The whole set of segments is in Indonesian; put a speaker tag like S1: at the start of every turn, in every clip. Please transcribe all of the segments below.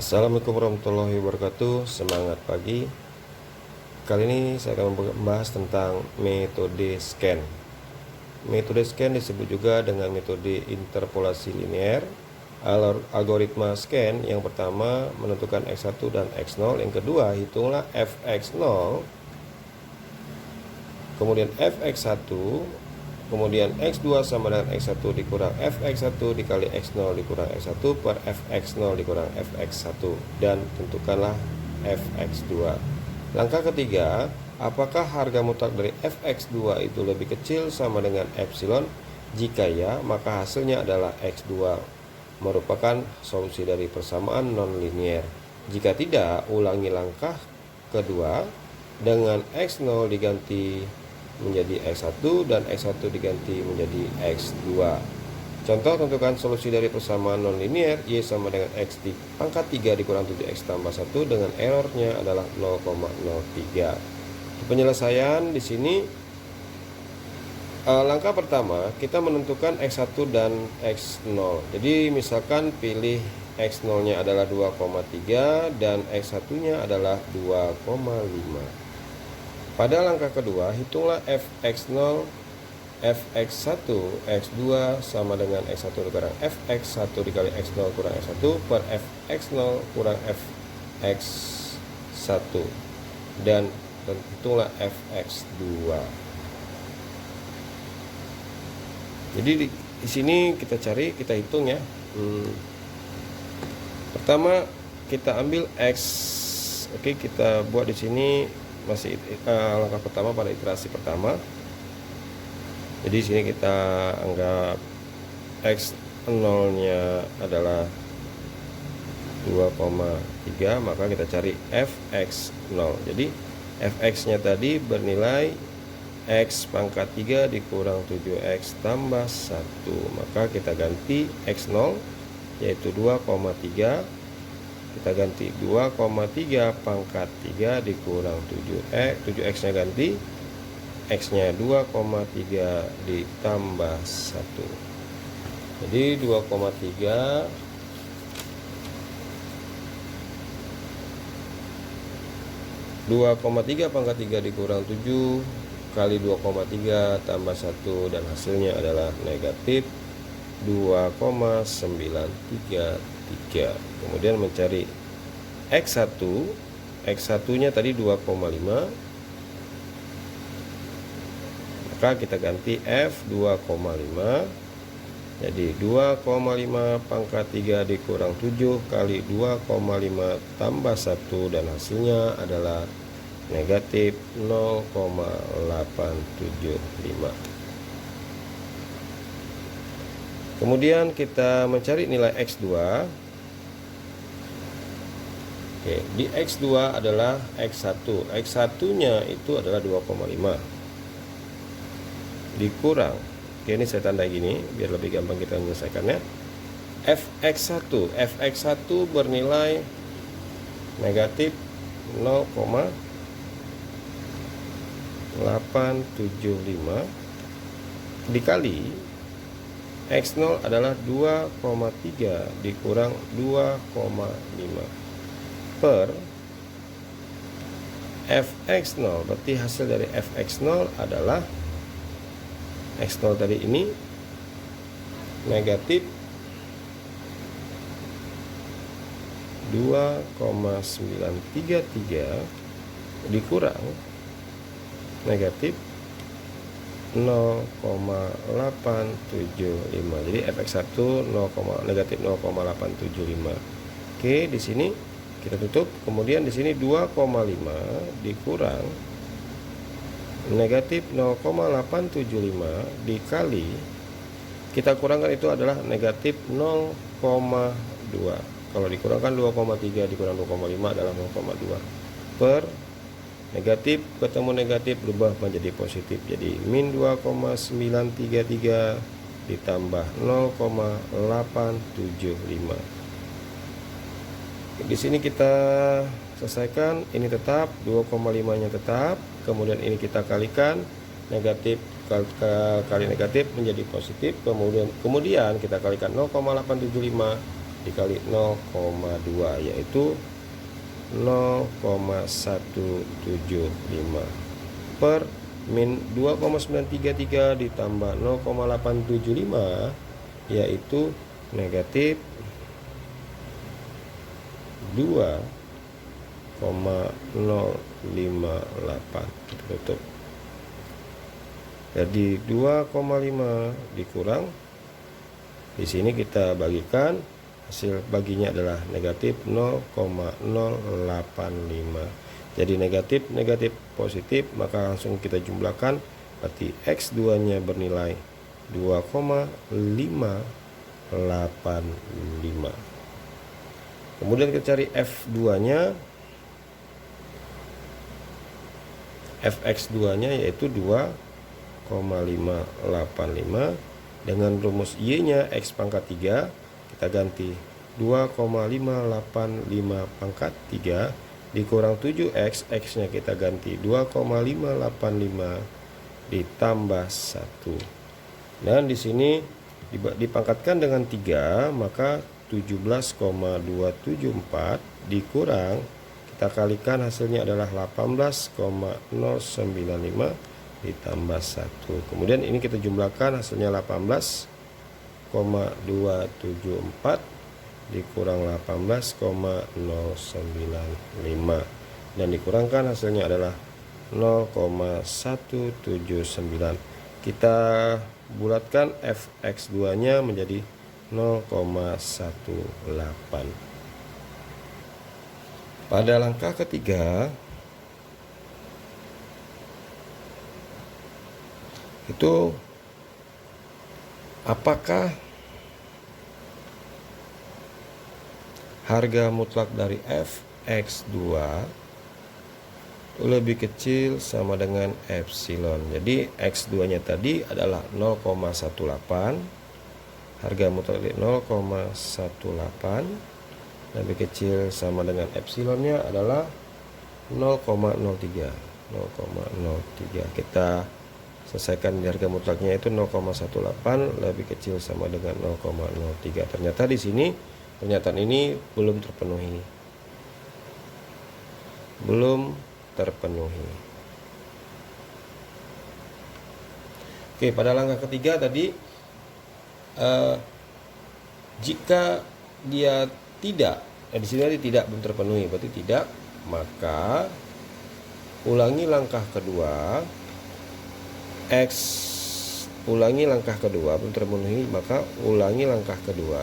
S1: Assalamualaikum warahmatullahi wabarakatuh. Semangat pagi. Kali ini saya akan membahas tentang metode scan. Metode scan disebut juga dengan metode interpolasi linear. Algoritma scan yang pertama menentukan X1 dan X0, yang kedua hitunglah Fx0, kemudian Fx1, kemudian X2 sama dengan X1 dikurang Fx1 dikali X0 dikurang X1 per Fx0 dikurang Fx1, dan tentukanlah Fx2. Langkah ketiga, apakah harga mutlak dari Fx2 itu lebih kecil sama dengan epsilon? Jika ya, maka hasilnya adalah X2 merupakan solusi dari persamaan nonlinear. Jika tidak, ulangi langkah kedua dengan X0 diganti menjadi X1 dan X1 diganti menjadi X2. Contoh, tentukan solusi dari persamaan nonlinear Y sama dengan X pangkat 3 dikurang 7X tambah 1 dengan errornya adalah 0,03. Penyelesaian di sini langkah pertama kita menentukan X1 dan X0. Jadi misalkan pilih X0 nya adalah 2,3 dan X1 nya adalah 2,5. Pada langkah kedua, hitunglah Fx0, Fx1, X2 sama dengan X1 dikurang Fx1 dikali X0 kurang X1 per Fx0 kurang Fx1, dan hitunglah Fx2. Jadi di sini kita hitung ya. Pertama kita ambil X. Oke, kita buat di sini masih langkah pertama pada iterasi pertama. Jadi di sini kita anggap X0 nya adalah 2,3, maka kita cari Fx0. Jadi Fx nya tadi bernilai X pangkat 3 dikurang 7X tambah 1, maka kita ganti X0 yaitu 2,3, kita ganti 2,3 pangkat 3 dikurang 7X nya ganti X nya 2,3 ditambah 1. Jadi 2,3 pangkat 3 dikurang 7 kali 2,3 tambah 1, dan hasilnya adalah negatif 2,933. Kemudian mencari X1 nya tadi 2,5, maka kita ganti F 2,5. jadi 2,5 pangkat 3 dikurang 7 kali 2,5 tambah 1, dan hasilnya adalah negatif 0,875. Kemudian kita mencari nilai X2. Oke, di X2 adalah X1. X1 nya itu adalah 2,5 dikurang, oke, ini saya tandai gini biar lebih gampang kita menyelesaikannya. Fx1 bernilai negatif 0,875 dikali X0 adalah 2,3 dikurang 2,5 per Fx0. Berarti hasil dari Fx0 adalah X0 tadi ini negatif 2,933 dikurang negatif 0,875. Jadi Fx1 negatif 0,875. Oke, di sini kita tutup. Kemudian di sini 2,5 dikurang negatif 0,875 dikali, kita kurangkan itu adalah negatif 0,2. Kalau dikurangkan 2,3 dikurang 2,5 adalah 0,2 per negatif ketemu negatif berubah menjadi positif, jadi min 2,933 ditambah 0,875. Di sini kita selesaikan, ini tetap 2,5 nya tetap, kemudian ini kita kalikan negatif kali negatif menjadi positif, kemudian kita kalikan 0,875 dikali 0,2 yaitu 0,175 per min 2,933 ditambah 0,875 yaitu negatif 2,058. Tutup. Jadi 2,5 dikurang, di sini kita bagikan, hasil baginya adalah negatif 0,085. Jadi negatif positif, maka langsung kita jumlahkan, berarti X2 nya bernilai 2,585. Kemudian kita cari F2 nya, Fx2 nya yaitu 2,585. Dengan rumus Y nya X pangkat 3 kita ganti 2,585 pangkat 3 dikurang 7X, X nya kita ganti 2,585 ditambah 1. Dan di sini dipangkatkan dengan 3, maka 17,274 dikurang, kita kalikan hasilnya adalah 18,095 ditambah 1. Kemudian ini kita jumlahkan, hasilnya 18,274 dikurang 18,095 dan dikurangkan hasilnya adalah 0,179. Kita bulatkan Fx2 nya menjadi 0,18. Pada langkah ketiga itu apakah harga mutlak dari Fx2 lebih kecil sama dengan epsilon. Jadi X2 nya tadi adalah 0,18, harga mutlak 0,18, lebih kecil sama dengan epsilonnya adalah 0,03. Kita selesaikan di harga mutlaknya itu 0,18 lebih kecil sama dengan 0,03. Ternyata di sini pernyataan ini belum terpenuhi. Oke, pada langkah ketiga tadi jika dia tidak, di sini tidak belum terpenuhi, berarti tidak, maka ulangi langkah kedua. Ulangi langkah kedua, belum terpenuhi, maka ulangi langkah kedua.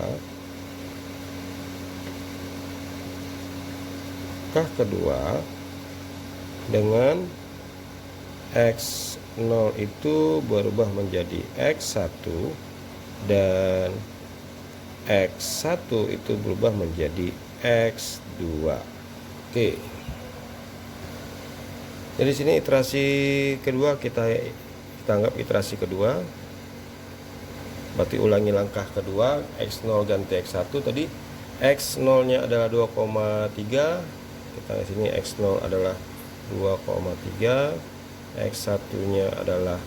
S1: Langkah kedua dengan X0 itu berubah menjadi X1 dan X1 itu berubah menjadi X2. Oke. Jadi sini iterasi kedua kita anggap iterasi kedua. Berarti ulangi langkah kedua, X0 ganti X1 tadi. X0 nya adalah 2,3. Kita di sini X0 adalah 2,3, X1 nya adalah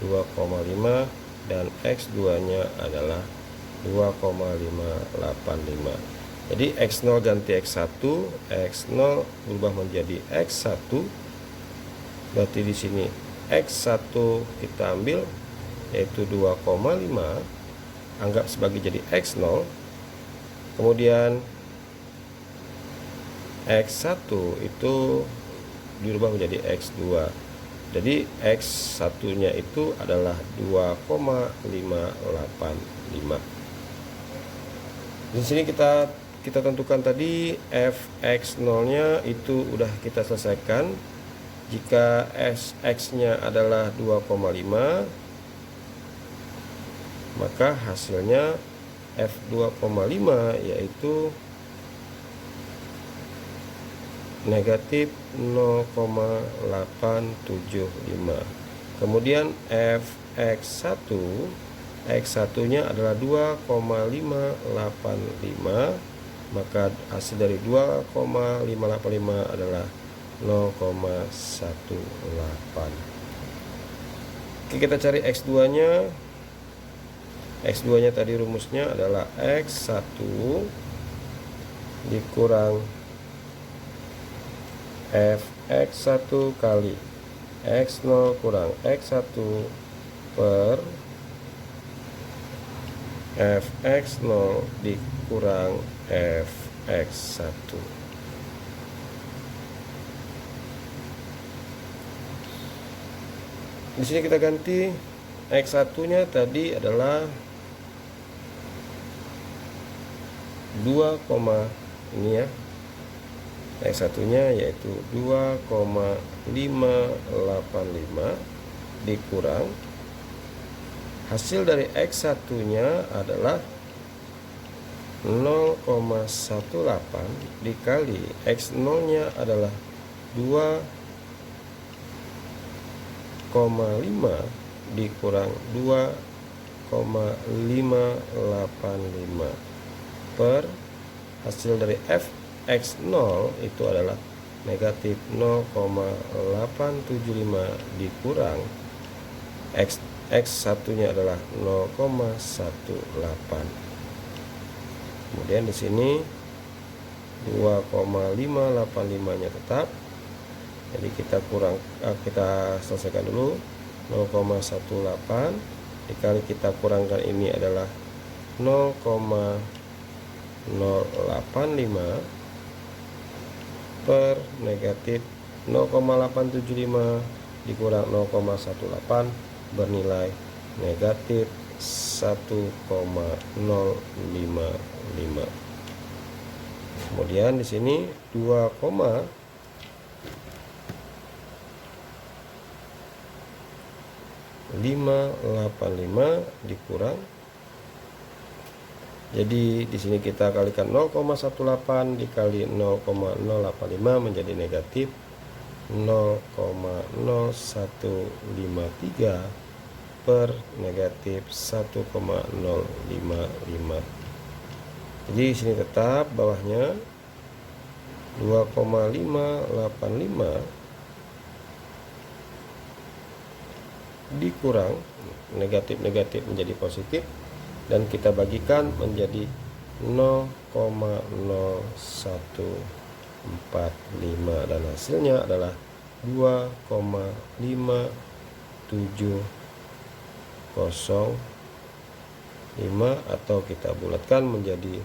S1: 2,5 dan X2 nya adalah 2,585. Jadi X0 ganti X1, X0 berubah menjadi X1. Berarti di sini X1 kita ambil yaitu 2,5, anggap sebagai jadi X0. Kemudian X1 itu dirubah menjadi X2. Jadi X1 nya itu adalah 2,585. Di sini kita tentukan tadi Fx0 nya itu udah kita selesaikan. Jika X nya adalah 2,5, maka hasilnya F2,5 yaitu negatif 0,875. Kemudian Fx1, X1 nya adalah 2,585, maka hasil dari 2,585 adalah 0,18. Oke, kita cari X2 nya. X2 nya tadi rumusnya adalah X1 dikurang fx1 kali x0 kurang x1 per fx0 dikurang fx1. Di sini kita ganti x1-nya tadi adalah 2, ini ya. X1-nya yaitu 2,585 dikurang hasil dari X1-nya adalah 0,18 dikali X0-nya adalah 2,5 dikurang 2,585 per hasil dari fx0 itu adalah negatif 0,875 dikurang x1-nya adalah 0,18. Kemudian di sini 2,585-nya tetap. Jadi kita selesaikan dulu. 0,18 dikali kita kurangkan ini adalah 0,085 per negatif 0,875 dikurang 0,18 bernilai negatif 1,055. Kemudian di sini 2,585 dikurang, jadi di sini kita kalikan 0,18 dikali 0,085 menjadi negatif 0,0153 per negatif 1,055. Jadi di sini tetap bawahnya 2,585 dikurang negatif menjadi positif dan kita bagikan menjadi 0,0145 dan hasilnya adalah 2,5705 atau kita bulatkan menjadi,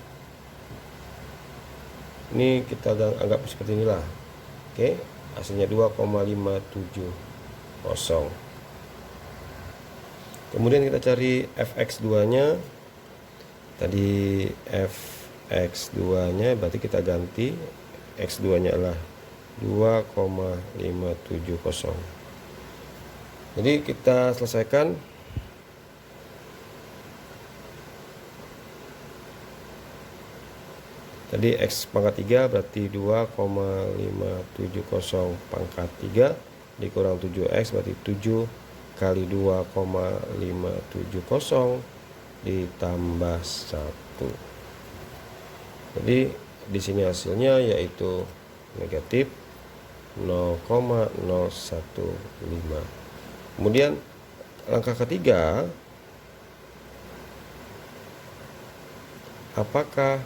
S1: ini kita anggap seperti inilah. Oke, hasilnya 2,570. Kemudian kita cari fx2 nya. Tadi fx2 nya berarti kita ganti x2 nya adalah 2,570. Jadi kita selesaikan. Tadi x pangkat 3 berarti 2,570 pangkat 3 dikurang 7x berarti 7 kali 2,570 ditambah 1. Jadi di sini hasilnya yaitu negatif 0,015. Kemudian langkah ketiga, apakah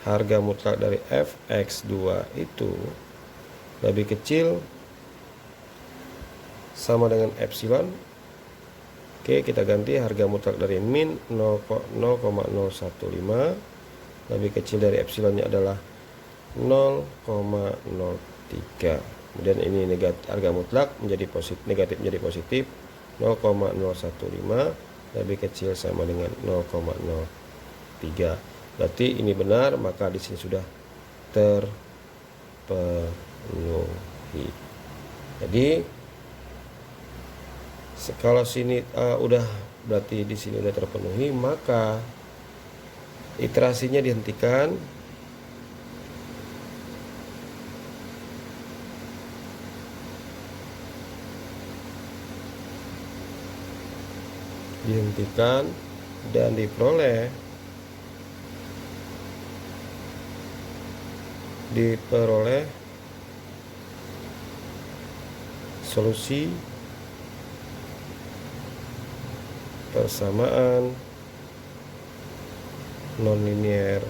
S1: harga mutlak dari fx2 itu lebih kecil sama dengan epsilon? Oke, kita ganti harga mutlak dari min 0,015 lebih kecil dari epsilonnya adalah 0,03. Kemudian ini negatif, harga mutlak menjadi positif, negatif menjadi positif 0,015 lebih kecil sama dengan 0,03. Berarti ini benar, maka di sini sudah terpenuhi. Jadi kalau sini udah, berarti di sini udah terpenuhi, maka iterasinya dihentikan. Dan diperoleh solusi persamaan nonlinear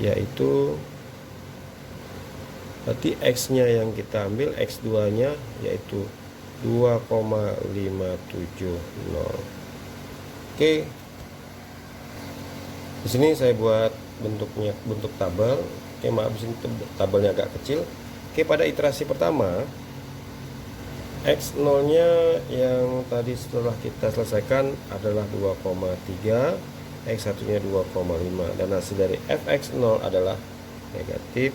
S1: yaitu berarti X-nya yang kita ambil, X2-nya yaitu 2,570. Oke. Di sini saya buat bentuk tabel. Oke, maaf di sini tabelnya agak kecil. Oke, pada iterasi pertama X0-nya yang tadi setelah kita selesaikan adalah 2,3, X1-nya 2,5 dan hasil dari fx0 adalah negatif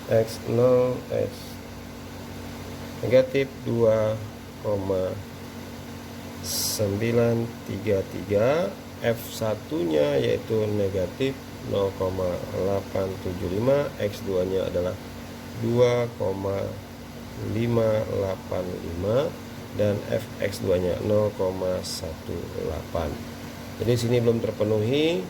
S1: X0 X negatif 2,933, F1-nya yaitu negatif 0,875, X2-nya adalah 2,585 dan fx2-nya 0,18. Jadi sini belum terpenuhi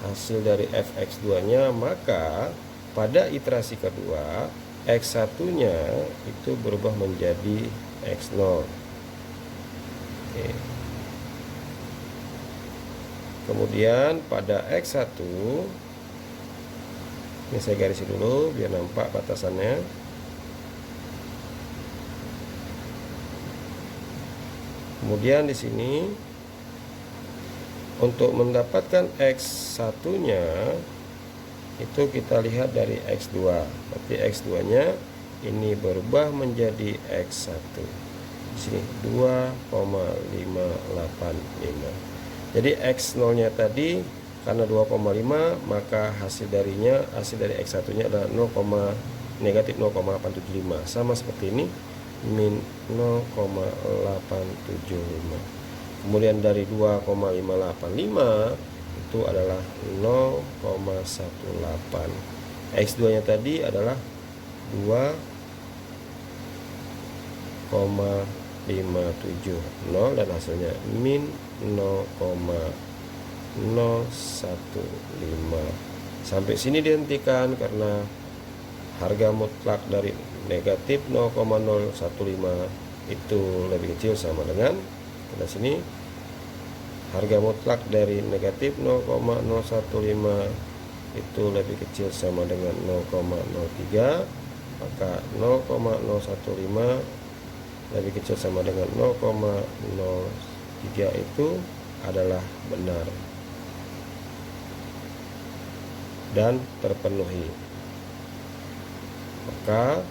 S1: hasil dari fx2-nya, maka pada iterasi kedua X1-nya itu berubah menjadi X0. Oke. Kemudian pada X1 ini saya garisin dulu biar nampak batasannya. Kemudian di sini untuk mendapatkan X1-nya itu kita lihat dari X2. Berarti X2-nya ini berubah menjadi X1. Di sini 2,585. Jadi X0-nya tadi karena 2,5 maka hasil dari X1-nya adalah negatif 0,875. Sama seperti ini min 0,875. Kemudian dari 2,585 itu adalah 0,18. X2-nya tadi adalah 2,570 dan hasilnya min 0,015. Sampai sini dihentikan karena harga mutlak dari negatif 0,015 itu lebih kecil sama dengan pada sini harga mutlak dari negatif 0,015 itu lebih kecil sama dengan 0,03, maka 0,015 lebih kecil sama dengan 0,03 itu adalah benar dan terpenuhi. Maka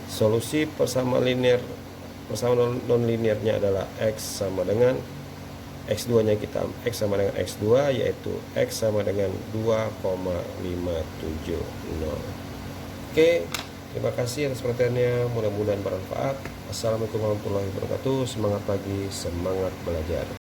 S1: solusi persamaan non-linearnya adalah X sama dengan X2-nya kita X sama dengan X2 yaitu X sama dengan 2,570. Oke, terima kasih atas perhatiannya, mudah-mudahan bermanfaat. Assalamualaikum warahmatullahi wabarakatuh. Semangat pagi, semangat belajar.